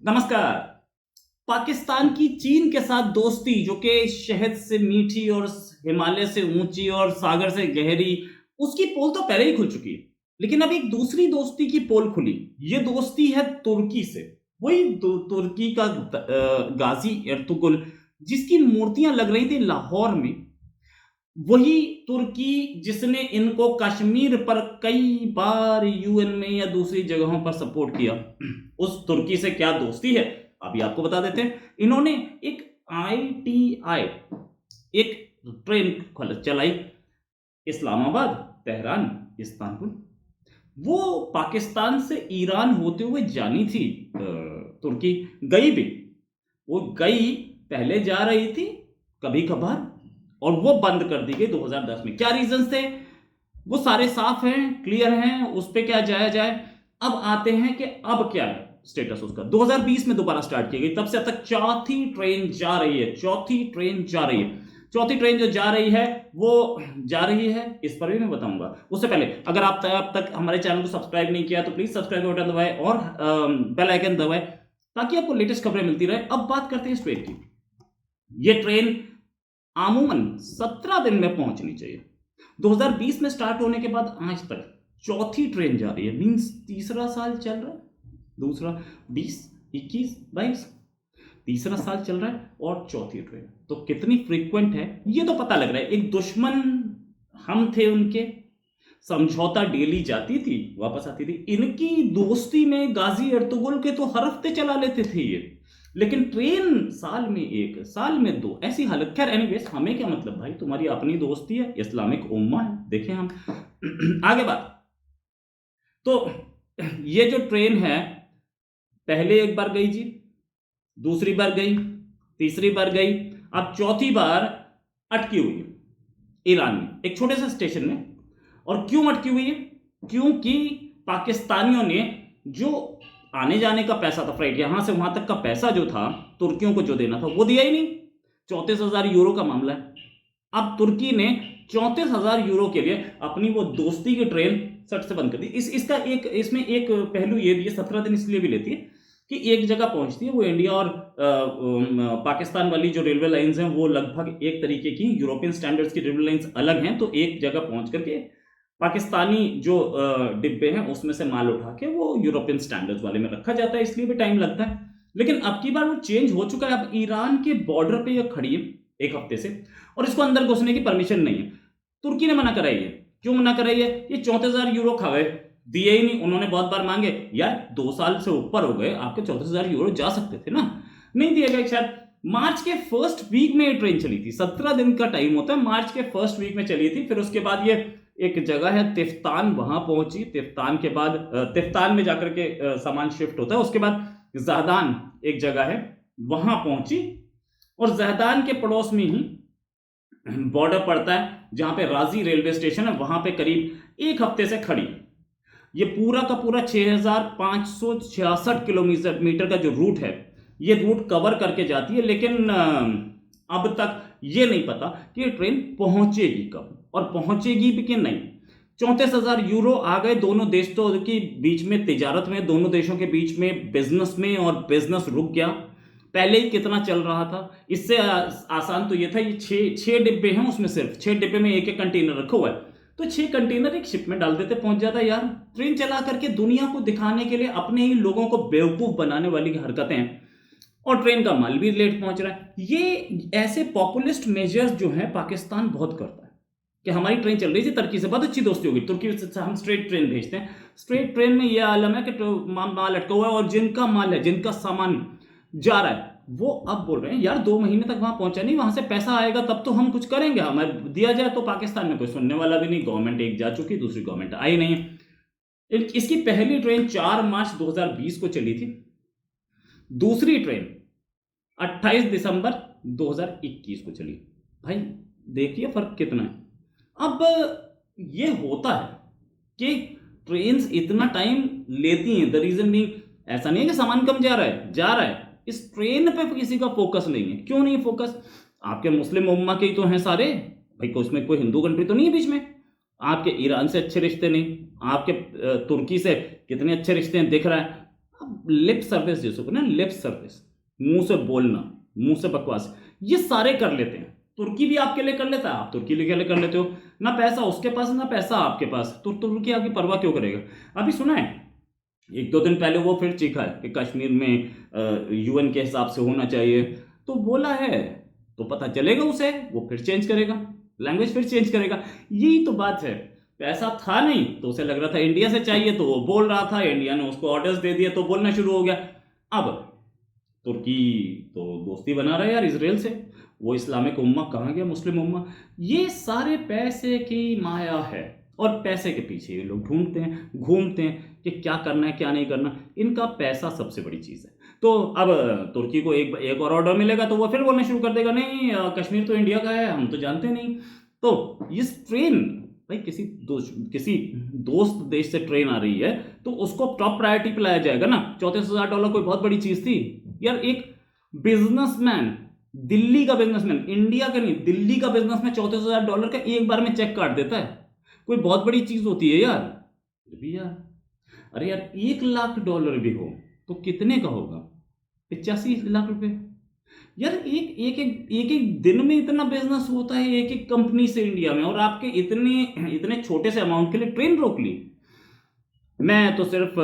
नमस्कार। पाकिस्तान की चीन के साथ दोस्ती जो कि शहद से मीठी और हिमालय से ऊंची और सागर से गहरी, उसकी पोल तो पहले ही खुल चुकी है। लेकिन अब एक दूसरी दोस्ती की पोल खुली। ये दोस्ती है तुर्की से। वही तुर्की का गाजी एर्तुगरुल, जिसकी मूर्तियां लग रही थी लाहौर में। वही तुर्की जिसने इनको कश्मीर पर कई बार यूएन में या दूसरी जगहों पर सपोर्ट किया। उस तुर्की से क्या दोस्ती है, अभी आपको बता देते हैं। इन्होंने एक आईटीआई, एक ट्रेन चलाई, इस्लामाबाद, तेहरान, इस्तांबुल। वो पाकिस्तान से ईरान होते हुए जानी थी। तुर्की गई भी, वो गई, पहले जा रही थी कभी कभार, और वो बंद कर दी गई 2010 में। क्या रीजन थे, वो सारे साफ हैं, क्लियर हैं, उस पर क्या जाया जाए। अब आते हैं कि अब क्या है स्टेटस उसका। 2020 में दोबारा स्टार्ट की गई, तब से अब तक चौथी ट्रेन जा रही है। चौथी ट्रेन जो जा रही है वो जा रही है, इस पर भी मैं बताऊंगा। उससे पहले अगर आप अब तक हमारे चैनल को सब्सक्राइब नहीं किया तो प्लीज सब्सक्राइब बटन दबाएं और बेल आइकन दबाएं, ताकि आपको लेटेस्ट खबरें मिलती रहे। अब बात करते हैं इस ट्रेन की। ये ट्रेन आमूमन 17 दिन में पहुंचनी चाहिए। 2020 में स्टार्ट होने के बाद आज तक चौथी ट्रेन जा रही है। मींस तीसरा साल चल रहा है, दूसरा 20, 21, 22, तीसरा साल चल रहा है और चौथी ट्रेन। तो कितनी फ्रीक्वेंट है ये तो पता लग रहा है। एक दुश्मन हम थे उनके, समझौता डेली जाती थी वापस आती थी। इनकी दोस्ती में गाजी अर्तुगरुल के तो हर हफ्ते चला लेते थे ये, लेकिन ट्रेन साल में एक, साल में दो, ऐसी हालत। खैर एनीवेज, हमें क्या मतलब भाई, तुम्हारी अपनी दोस्ती है, इस्लामिक उम्मा है, देखें हम। आगे बात। तो ये जो ट्रेन है, पहले एक बार गई जी, दूसरी बार गई, तीसरी बार गई, अब चौथी बार अटकी हुई है ईरान में, एक छोटे से स्टेशन में। और क्यों अटकी हुई है? क्योंकि पाकिस्तानियों ने जो आने जाने का पैसा था, फ्लाइट यहां से वहां तक का पैसा जो था, तुर्कियों को जो देना था वो दिया ही नहीं। 34,000 यूरो का मामला है। अब तुर्की ने 34,000 यूरो के लिए अपनी वो दोस्ती की ट्रेन सट से बंद कर दी। इसका एक, इसमें एक पहलू ये 17 दिन इसलिए भी लेती है कि एक जगह पहुंचती है वो। इंडिया और पाकिस्तान वाली जो रेलवे लाइंस हैं वो लगभग एक तरीके की, यूरोपियन स्टैंडर्ड्स की रेलवे लाइंस अलग हैं। तो एक जगह पहुंच करके पाकिस्तानी जो डिब्बे हैं उसमें से माल उठा के वो यूरोपियन स्टैंडर्ड्स वाले में रखा जाता है, इसलिए भी टाइम लगता है। लेकिन अब की बार वो चेंज हो चुका है। अब ईरान के बॉर्डर पे ये खड़ी है एक हफ्ते से, और इसको अंदर घुसने की परमिशन नहीं है। तुर्की ने मना कराई है। क्यों मना कराई है? ये 34,000 यूरो खा गए, दिए ही नहीं। उन्होंने बहुत बार मांगे, यार 2 साल से ऊपर हो गए, आपके 34,000 यूरो जा सकते थे ना, नहीं दिए गए। शायद मार्च के फर्स्ट वीक में ये ट्रेन चली थी। 17 दिन का टाइम होता है, मार्च के फर्स्ट वीक में चली थी। फिर उसके बाद ये एक जगह है तिफ्तान, वहां पहुंची। तिफ्तान के बाद तिफ्तान में जाकर के सामान शिफ्ट होता है। उसके बाद जहदान एक जगह है, वहां पहुंची। और जहदान के पड़ोस में ही बॉर्डर पड़ता है, जहां पे राजी रेलवे स्टेशन है, वहां पे करीब एक हफ्ते से खड़ी। ये पूरा का पूरा 6,566 किलोमीटर का जो रूट है, ये रूट कवर करके जाती है। लेकिन अब तक ये नहीं पता कि ये ट्रेन पहुंचेगी कब, और पहुंचेगी भी कि नहीं। 34,000 यूरो आ गए दोनों देशों के बीच में, तिजारत में, दोनों देशों के बीच में, बिजनेस में, और बिजनेस रुक गया। पहले ही कितना चल रहा था। इससे आसान तो ये था, ये छह डिब्बे हैं, उसमें सिर्फ 6 डिब्बे में एक एक कंटेनर रखा हुआ है। तो 6 कंटेनर एक शिप में डाल देते, पहुंच जाता यार। ट्रेन चला करके दुनिया को दिखाने के लिए अपने ही लोगों को बेवकूफ बनाने वाली हरकतें हैं। और ट्रेन का माल भी लेट पहुंच रहा है। ये ऐसे पॉपुलिस्ट मेजर्स जो है पाकिस्तान बहुत करता है कि हमारी ट्रेन चल रही थी तुर्की से, बहुत अच्छी दोस्ती होगी, तुर्की से हम स्ट्रेट ट्रेन भेजते हैं। स्ट्रेट ट्रेन में यह आलम है कि माल अटका हुआ है, और जिनका माल है, जिनका सामान जा रहा है, वो अब बोल रहे हैं यार 2 महीने तक वहां पहुंचा नहीं, वहां से पैसा आएगा तब तो हम कुछ करेंगे, हमें दिया जाए। तो पाकिस्तान में कोई सुनने वाला भी नहीं। गवर्नमेंट एक जा चुकी, दूसरी गवर्नमेंट आई नहीं है। इसकी पहली ट्रेन 4 मार्च 2020 को चली थी। दूसरी ट्रेन 28 दिसंबर 2021 को चली। भाई देखिए फर्क कितना है। अब ये होता है कि ट्रेन्स इतना टाइम लेती हैं। द रीजन भी ऐसा नहीं है कि सामान कम जा रहा है, जा रहा है। इस ट्रेन पे किसी का फोकस नहीं है। क्यों नहीं फोकस? आपके मुस्लिम उम्मा के ही तो हैं सारे भाई, को उसमें कोई हिंदू कंट्री तो नहीं है बीच में। आपके ईरान से अच्छे रिश्ते नहीं, आपके तुर्की से कितने अच्छे रिश्ते हैं दिख रहा है। अब लिप सर्विस जिसको ना, लिप सर्विस, मुंह से बोलना, मुंह से बकवास, ये सारे कर लेते हैं। तुर्की भी आपके लिए कर लेता है, आप तुर्की के लिए कर लेते हो। ना पैसा उसके पास, ना पैसा आपके पास, तो तुर्की आपकी परवाह क्यों करेगा? अभी सुना है, एक दो दिन पहले वो फिर चीखा है कि कश्मीर में यूएन के हिसाब से होना चाहिए। तो बोला है तो पता चलेगा उसे, वो फिर चेंज करेगा, लैंग्वेज फिर चेंज करेगा। यही तो बात है। पैसा था नहीं तो उसे लग रहा था इंडिया से चाहिए, तो वो बोल रहा था, इंडिया ने उसको ऑर्डर्स दे दिए तो बोलना शुरू हो गया। अब तुर्की तो दोस्ती बना रहा है यार इसराइल से, वो इस्लामिक उम्मा कहाँ गया, मुस्लिम उम्मा। ये सारे पैसे की माया है, और पैसे के पीछे ये लोग ढूंढते हैं, घूमते हैं कि क्या करना है क्या नहीं करना। इनका पैसा सबसे बड़ी चीज़ है। तो अब तुर्की को एक और ऑर्डर मिलेगा तो वो फिर बोलना शुरू कर देगा, नहीं कश्मीर तो इंडिया का है, हम तो जानते नहीं। तो इस ट्रेन, भाई किसी दोस्त देश से ट्रेन आ रही है तो उसको टॉप प्रायोरिटी पे लाया जाएगा ना। $34,000 कोई बहुत बड़ी चीज थी यार? एक बिजनेसमैन, दिल्ली का बिजनेसमैन, इंडिया का नहीं, दिल्ली का बिजनेसमैन $34,000 का एक बार में चेक काट देता है, कोई बहुत बड़ी चीज होती है यार? फिर भी यार, अरे यार $1,00,000 भी हो तो कितने का होगा? 85 लाख रुपए। यार एक एक दिन में इतना बिजनेस होता है एक एक कंपनी से इंडिया में, और आपके इतने इतने छोटे से अमाउंट के लिए ट्रेन रोक ली। मैं तो सिर्फ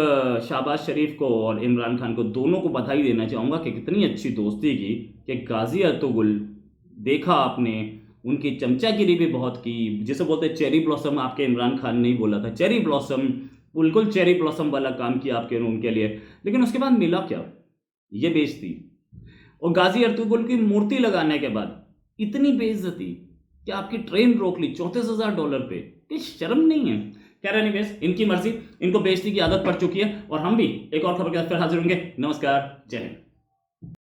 शाहबाज शरीफ को और इमरान खान को, दोनों को बधाई देना चाहूंगा कि कितनी अच्छी दोस्ती की, कि गाजी अर्तुगरुल देखा आपने, उनकी चमचागिरी भी बहुत की, जिसे बोलते हैं चेरी ब्लॉसम, आपके इमरान खान ने ही बोला था चेरी ब्लॉसम, बिल्कुल चेरी ब्लॉसम वाला काम किया आपके उनके लिए। लेकिन उसके बाद मिला क्या? ये बेइज्जती। और गाजी अर्तुगरुल की मूर्ति लगाने के बाद इतनी बेइज्जती कि आपकी ट्रेन रोक ली $34,000 पे। ये शर्म नहीं है? खैर एनीवेज, इनकी मर्जी, इनको बेइज्जती की आदत पड़ चुकी है। और हम भी एक और खबर के साथ फिर हाजिर होंगे। नमस्कार, जय हिंद।